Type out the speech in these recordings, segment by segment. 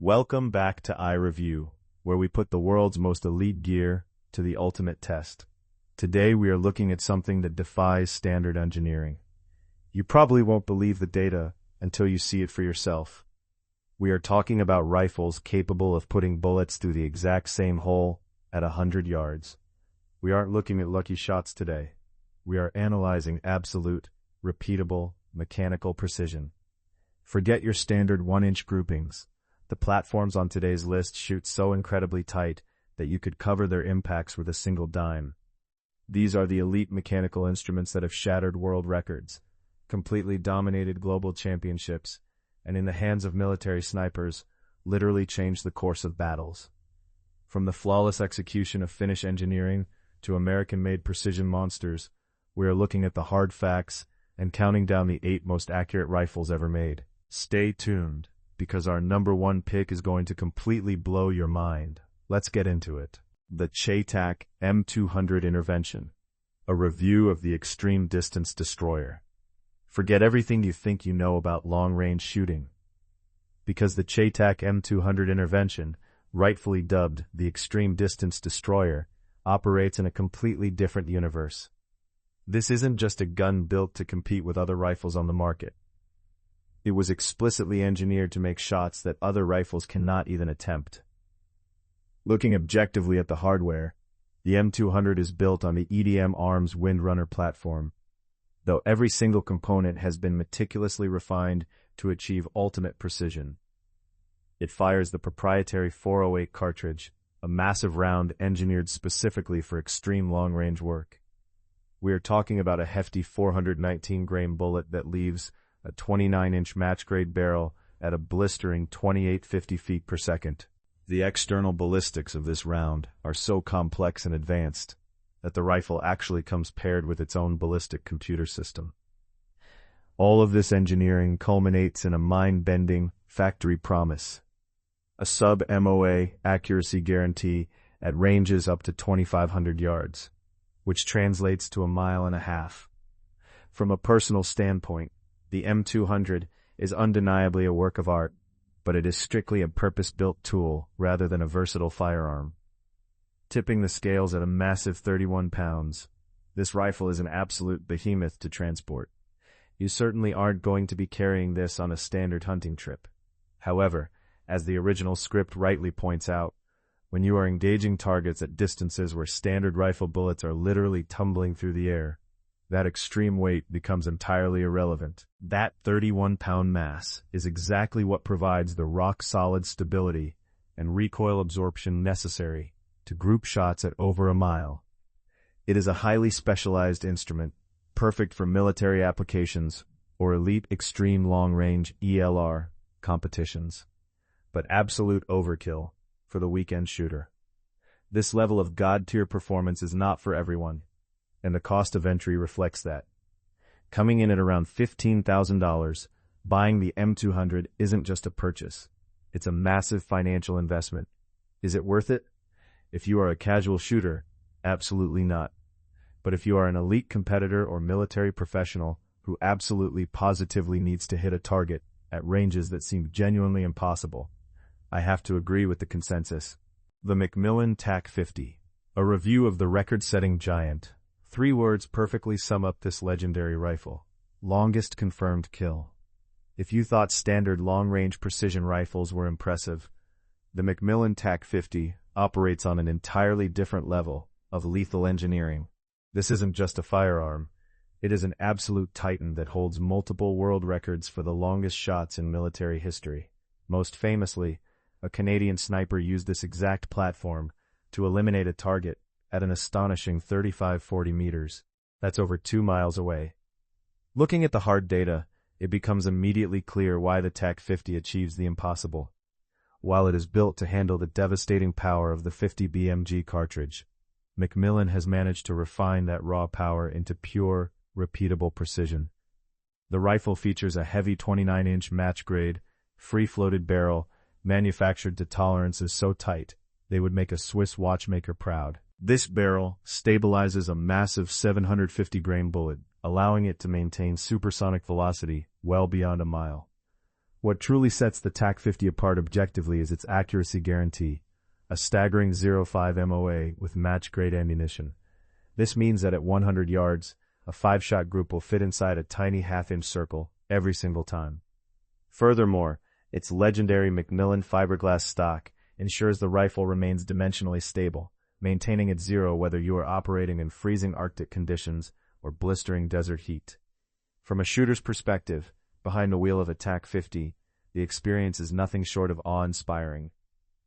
Welcome back to iReview, where we put the world's most elite gear to the ultimate test. Today we are looking at something that defies standard engineering. You probably won't believe the data until you see it for yourself. We are talking about rifles capable of putting bullets through the exact same hole at 100 yards. We aren't looking at lucky shots today. We are analyzing absolute, repeatable, mechanical precision. Forget your standard 1-inch groupings. The platforms on today's list shoot so incredibly tight that you could cover their impacts with a single dime. These are the elite mechanical instruments that have shattered world records, completely dominated global championships, and in the hands of military snipers, literally changed the course of battles. From the flawless execution of Finnish engineering to American-made precision monsters, we are looking at the hard facts and counting down the 8 most accurate rifles ever made. Stay tuned, because our #1 pick is going to completely blow your mind. Let's get into it. The CheyTac M200 Intervention, a review of the extreme distance destroyer. Forget everything you think you know about long-range shooting, because the CheyTac M200 Intervention, rightfully dubbed the extreme distance destroyer, operates in a completely different universe. This isn't just a gun built to compete with other rifles on the market. It was explicitly engineered to make shots that other rifles cannot even attempt. Looking objectively at the hardware, the M200 is built on the EDM Arms Windrunner platform, though every single component has been meticulously refined to achieve ultimate precision. It fires the proprietary 408 cartridge, a massive round engineered specifically for extreme long-range work. We are talking about a hefty 419-grain bullet that leaves a 29-inch match-grade barrel at a blistering 2850 feet per second. The external ballistics of this round are so complex and advanced that the rifle actually comes paired with its own ballistic computer system. All of this engineering culminates in a mind-bending factory promise: a sub-MOA accuracy guarantee at ranges up to 2,500 yards, which translates to 1.5 miles. From a personal standpoint, the M200 is undeniably a work of art, but it is strictly a purpose-built tool rather than a versatile firearm. Tipping the scales at a massive 31 pounds, this rifle is an absolute behemoth to transport. You certainly aren't going to be carrying this on a standard hunting trip. However, as the original script rightly points out, when you are engaging targets at distances where standard rifle bullets are literally tumbling through the air, that extreme weight becomes entirely irrelevant. That 31-pound mass is exactly what provides the rock-solid stability and recoil absorption necessary to group shots at over 1 mile. It is a highly specialized instrument, perfect for military applications or elite extreme long-range ELR competitions, but absolute overkill for the weekend shooter. This level of god-tier performance is not for everyone, and the cost of entry reflects that. Coming in at around $15,000, buying the M200 isn't just a purchase. It's a massive financial investment. Is it worth it? If you are a casual shooter, absolutely not. But if you are an elite competitor or military professional who absolutely positively needs to hit a target at ranges that seem genuinely impossible, I have to agree with the consensus. The McMillan TAC-50, a review of the record-setting giant. 3 words perfectly sum up this legendary rifle: longest confirmed kill. If you thought standard long-range precision rifles were impressive, the McMillan TAC-50 operates on an entirely different level of lethal engineering. This isn't just a firearm. It is an absolute titan that holds multiple world records for the longest shots in military history. Most famously, a Canadian sniper used this exact platform to eliminate a target at an astonishing 35-40 meters. That's over 2 miles away. Looking at the hard data, it becomes immediately clear why the TAC-50 achieves the impossible. While it is built to handle the devastating power of the 50 BMG cartridge, McMillan has managed to refine that raw power into pure, repeatable precision. The rifle features a heavy 29-inch match-grade, free-floated barrel manufactured to tolerances so tight they would make a Swiss watchmaker proud. This barrel stabilizes a massive 750-grain bullet, allowing it to maintain supersonic velocity well beyond 1 mile. What truly sets the TAC-50 apart objectively is its accuracy guarantee, a staggering 0.5 MOA with match-grade ammunition. This means that at 100 yards, a 5-shot group will fit inside a tiny half-inch circle every single time. Furthermore, its legendary McMillan fiberglass stock ensures the rifle remains dimensionally stable, maintaining its zero whether you are operating in freezing Arctic conditions or blistering desert heat. From a shooter's perspective, behind the wheel of a TAC-50, the experience is nothing short of awe-inspiring.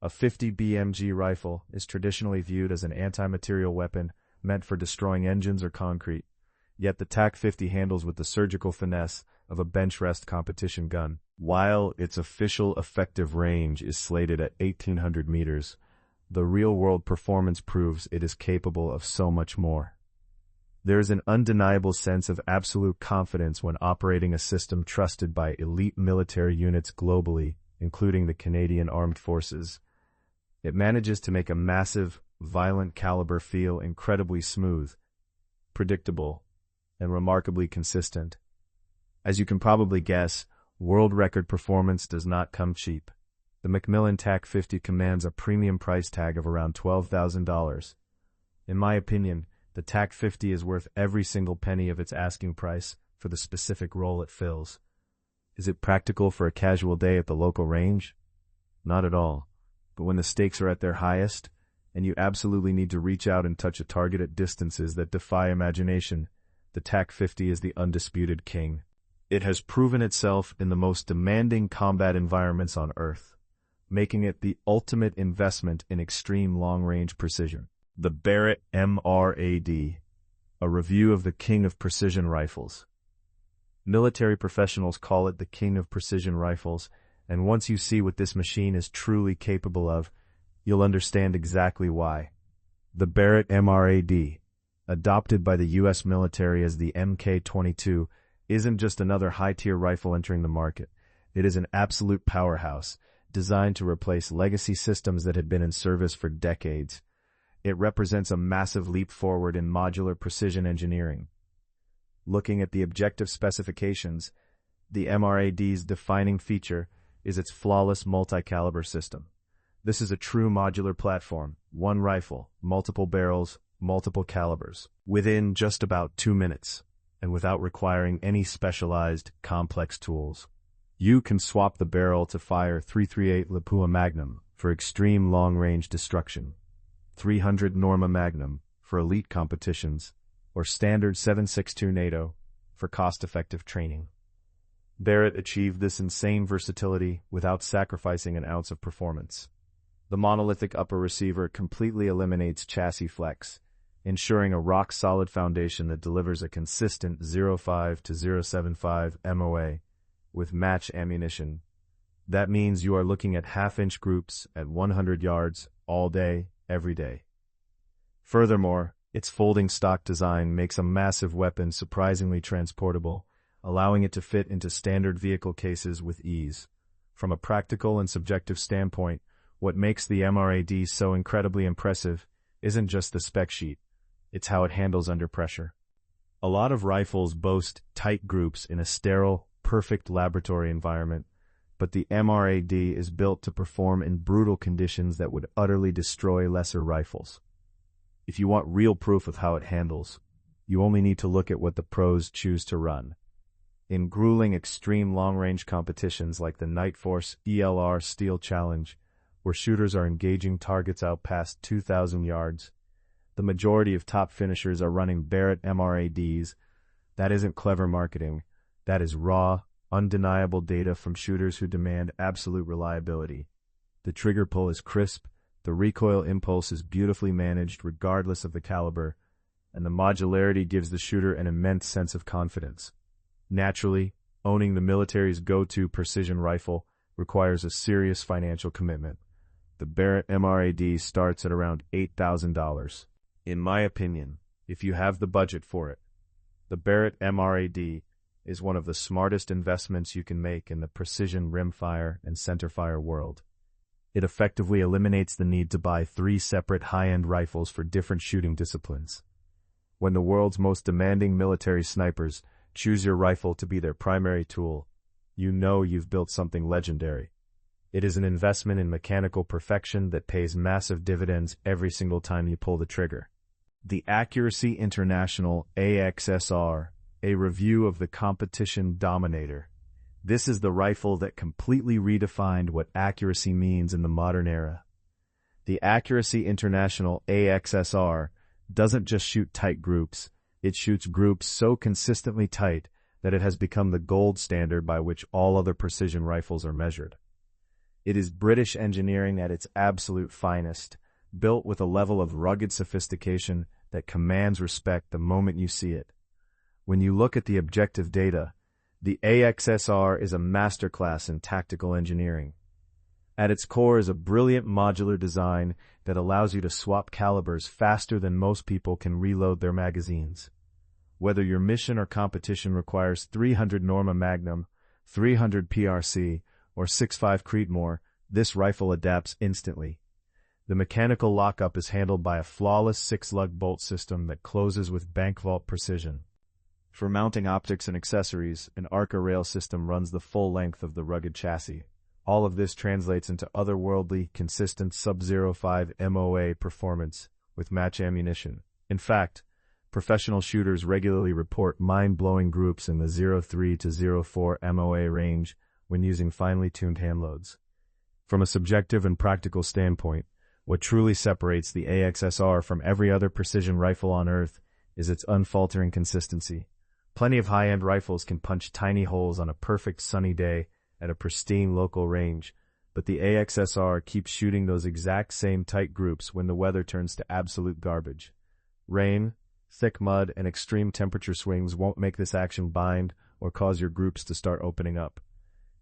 A 50 BMG rifle is traditionally viewed as an anti-material weapon meant for destroying engines or concrete, yet the TAC-50 handles with the surgical finesse of a bench rest competition gun. While its official effective range is slated at 1,800 meters, the real-world performance proves it is capable of so much more. There is an undeniable sense of absolute confidence when operating a system trusted by elite military units globally, including the Canadian Armed Forces. It manages to make a massive, violent caliber feel incredibly smooth, predictable, and remarkably consistent. As you can probably guess, world record performance does not come cheap. The McMillan TAC-50 commands a premium price tag of around $12,000. In my opinion, the TAC-50 is worth every single penny of its asking price for the specific role it fills. Is it practical for a casual day at the local range? Not at all. But when the stakes are at their highest, and you absolutely need to reach out and touch a target at distances that defy imagination, the TAC-50 is the undisputed king. It has proven itself in the most demanding combat environments on Earth, making it the ultimate investment in extreme long-range precision. The Barrett MRAD, a review of the king of precision rifles. Military professionals call it the king of precision rifles, and once you see what this machine is truly capable of, you'll understand exactly why. The Barrett MRAD, adopted by the U.S. military as the Mk-22, isn't just another high-tier rifle entering the market. It is an absolute powerhouse, designed to replace legacy systems that had been in service for decades. It represents a massive leap forward in modular precision engineering. Looking at the objective specifications, the MRAD's defining feature is its flawless multi-caliber system. This is a true modular platform, one rifle, multiple barrels, multiple calibers, within just about 2 minutes, and without requiring any specialized, complex tools. You can swap the barrel to fire .338 Lapua Magnum for extreme long-range destruction, 300 Norma Magnum for elite competitions, or standard 7.62 NATO for cost-effective training. Barrett achieved this insane versatility without sacrificing an ounce of performance. The monolithic upper receiver completely eliminates chassis flex, ensuring a rock-solid foundation that delivers a consistent 0.5 to 0.75 MOA with match ammunition. That means you are looking at half-inch groups at 100 yards all day, every day. Furthermore, its folding stock design makes a massive weapon surprisingly transportable, allowing it to fit into standard vehicle cases with ease. From a practical and subjective standpoint, what makes the MRAD so incredibly impressive isn't just the spec sheet, it's how it handles under pressure. A lot of rifles boast tight groups in a sterile, perfect laboratory environment, but the MRAD is built to perform in brutal conditions that would utterly destroy lesser rifles. If you want real proof of how it handles, you only need to look at what the pros choose to run. In grueling extreme long-range competitions like the Nightforce ELR Steel Challenge, where shooters are engaging targets out past 2,000 yards, the majority of top finishers are running Barrett MRADs. That isn't clever marketing. That is raw, undeniable data from shooters who demand absolute reliability. The trigger pull is crisp, the recoil impulse is beautifully managed regardless of the caliber, and the modularity gives the shooter an immense sense of confidence. Naturally, owning the military's go-to precision rifle requires a serious financial commitment. The Barrett MRAD starts at around $8,000. In my opinion, if you have the budget for it, the Barrett MRAD is one of the smartest investments you can make in the precision rimfire and centerfire world. It effectively eliminates the need to buy 3 separate high-end rifles for different shooting disciplines. When the world's most demanding military snipers choose your rifle to be their primary tool, you know you've built something legendary. It is an investment in mechanical perfection that pays massive dividends every single time you pull the trigger. The Accuracy International AXSR, a review of the competition Dominator. This is the rifle that completely redefined what accuracy means in the modern era. The Accuracy International AXSR doesn't just shoot tight groups, it shoots groups so consistently tight that it has become the gold standard by which all other precision rifles are measured. It is British engineering at its absolute finest, built with a level of rugged sophistication that commands respect the moment you see it. When you look at the objective data, the AXSR is a masterclass in tactical engineering. At its core is a brilliant modular design that allows you to swap calibers faster than most people can reload their magazines. Whether your mission or competition requires 300 Norma Magnum, 300 PRC, or 6.5 Creedmoor, this rifle adapts instantly. The mechanical lockup is handled by a flawless 6-lug bolt system that closes with bank vault precision. For mounting optics and accessories, an ARCA rail system runs the full length of the rugged chassis. All of this translates into otherworldly, consistent Sub-05 MOA performance with match ammunition. In fact, professional shooters regularly report mind-blowing groups in the 03 to 04 MOA range when using finely tuned handloads. From a subjective and practical standpoint, what truly separates the AXSR from every other precision rifle on Earth is its unfaltering consistency. Plenty of high-end rifles can punch tiny holes on a perfect sunny day at a pristine local range, but the AXSR keeps shooting those exact same tight groups when the weather turns to absolute garbage. Rain, thick mud, and extreme temperature swings won't make this action bind or cause your groups to start opening up.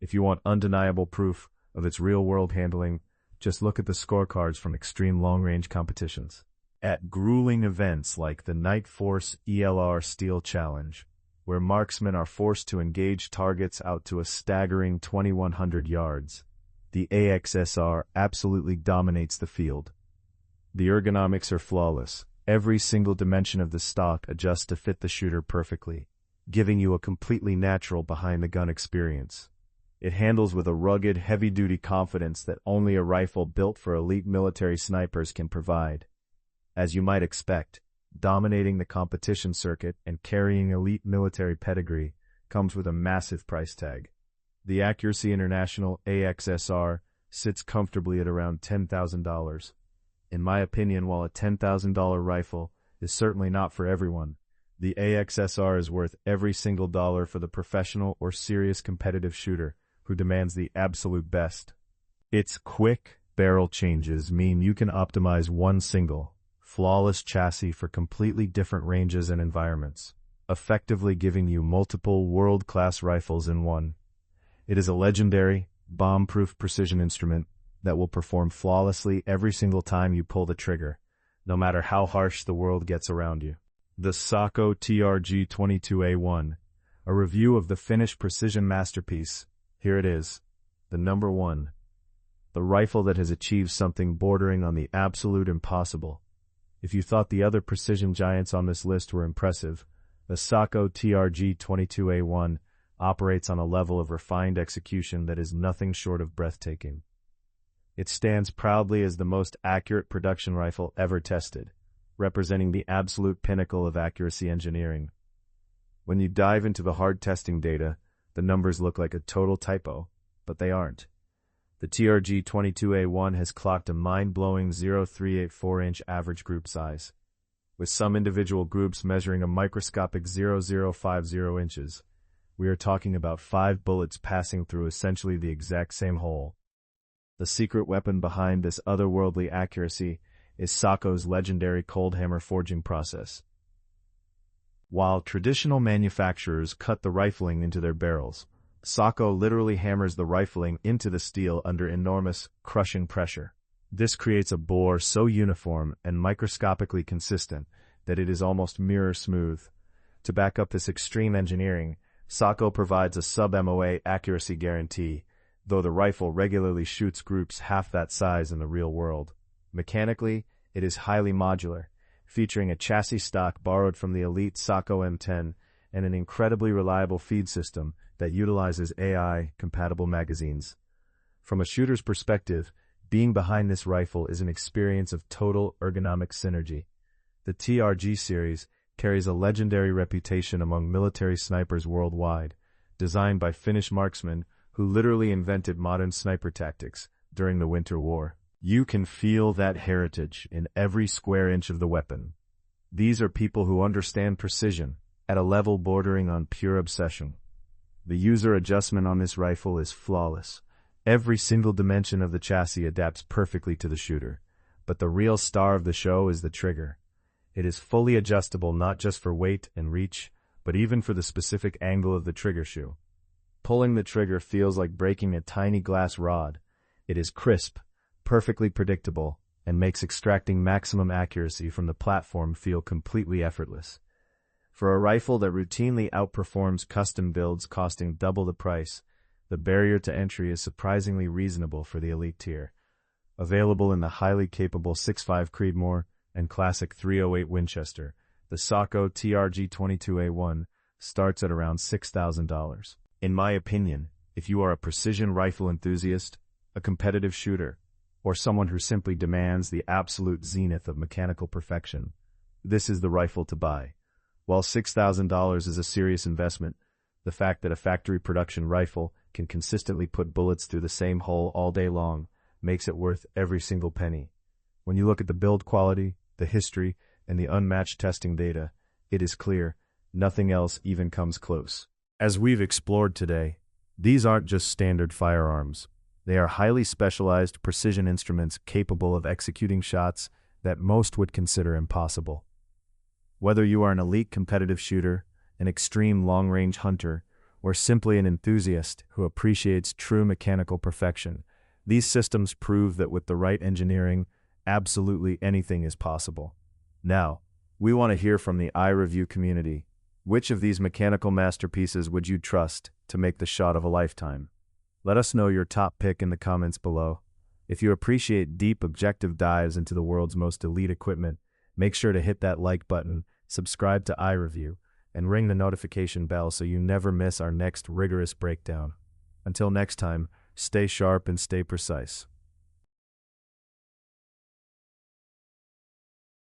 If you want undeniable proof of its real-world handling, just look at the scorecards from extreme long-range competitions. At grueling events like the Night Force ELR Steel Challenge, where marksmen are forced to engage targets out to a staggering 2,100 yards, the AXSR absolutely dominates the field. The ergonomics are flawless. Every single dimension of the stock adjusts to fit the shooter perfectly, giving you a completely natural behind-the-gun experience. It handles with a rugged, heavy-duty confidence that only a rifle built for elite military snipers can provide. As you might expect, dominating the competition circuit and carrying elite military pedigree comes with a massive price tag. The Accuracy International AXSR sits comfortably at around $10,000. In my opinion, while a $10,000 rifle is certainly not for everyone, the AXSR is worth every single dollar for the professional or serious competitive shooter who demands the absolute best. Its quick barrel changes mean you can optimize one single, flawless chassis for completely different ranges and environments, effectively giving you multiple world-class rifles in one. It is a legendary, bomb-proof precision instrument that will perform flawlessly every single time you pull the trigger, no matter how harsh the world gets around you. The Sako TRG-22A1, a review of the Finnish precision masterpiece. Here it is, the number one. The rifle that has achieved something bordering on the absolute impossible. If you thought the other precision giants on this list were impressive, the Sako TRG-22A1 operates on a level of refined execution that is nothing short of breathtaking. It stands proudly as the most accurate production rifle ever tested, representing the absolute pinnacle of accuracy engineering. When you dive into the hard testing data, the numbers look like a total typo, but they aren't. The TRG-22A1 has clocked a mind-blowing 0.384-inch average group size, with some individual groups measuring a microscopic 0.050 inches. We are talking about 5 bullets passing through essentially the exact same hole. The secret weapon behind this otherworldly accuracy is Sako's legendary cold hammer forging process. While traditional manufacturers cut the rifling into their barrels, Sako literally hammers the rifling into the steel under enormous, crushing pressure. This creates a bore so uniform and microscopically consistent that it is almost mirror smooth. To back up this extreme engineering, Sako provides a sub-MOA accuracy guarantee, though the rifle regularly shoots groups half that size in the real world. Mechanically, it is highly modular, featuring a chassis stock borrowed from the elite Sako M10 and an incredibly reliable feed system that utilizes AI-compatible magazines. From a shooter's perspective, being behind this rifle is an experience of total ergonomic synergy. The TRG series carries a legendary reputation among military snipers worldwide, designed by Finnish marksmen who literally invented modern sniper tactics during the Winter War. You can feel that heritage in every square inch of the weapon. These are people who understand precision at a level bordering on pure obsession. The user adjustment on this rifle is flawless. Every single dimension of the chassis adapts perfectly to the shooter, but the real star of the show is the trigger. It is fully adjustable not just for weight and reach, but even for the specific angle of the trigger shoe. Pulling the trigger feels like breaking a tiny glass rod. It is crisp, perfectly predictable, and makes extracting maximum accuracy from the platform feel completely effortless. For a rifle that routinely outperforms custom builds costing double the price, the barrier to entry is surprisingly reasonable for the elite tier. Available in the highly capable 6.5 Creedmoor and classic 308 Winchester, the Sako TRG-22A1 starts at around $6,000. In my opinion, if you are a precision rifle enthusiast, a competitive shooter, or someone who simply demands the absolute zenith of mechanical perfection, this is the rifle to buy. While $6,000 is a serious investment, the fact that a factory production rifle can consistently put bullets through the same hole all day long makes it worth every single penny. When you look at the build quality, the history, and the unmatched testing data, it is clear nothing else even comes close. As we've explored today, these aren't just standard firearms. They are highly specialized precision instruments capable of executing shots that most would consider impossible. Whether you are an elite competitive shooter, an extreme long-range hunter, or simply an enthusiast who appreciates true mechanical perfection, these systems prove that with the right engineering, absolutely anything is possible. Now, we want to hear from the iReview community. Which of these mechanical masterpieces would you trust to make the shot of a lifetime? Let us know your top pick in the comments below. If you appreciate deep, objective dives into the world's most elite equipment, make sure to hit that like button, subscribe to iReview, and ring the notification bell so you never miss our next rigorous breakdown. Until next time, stay sharp and stay precise.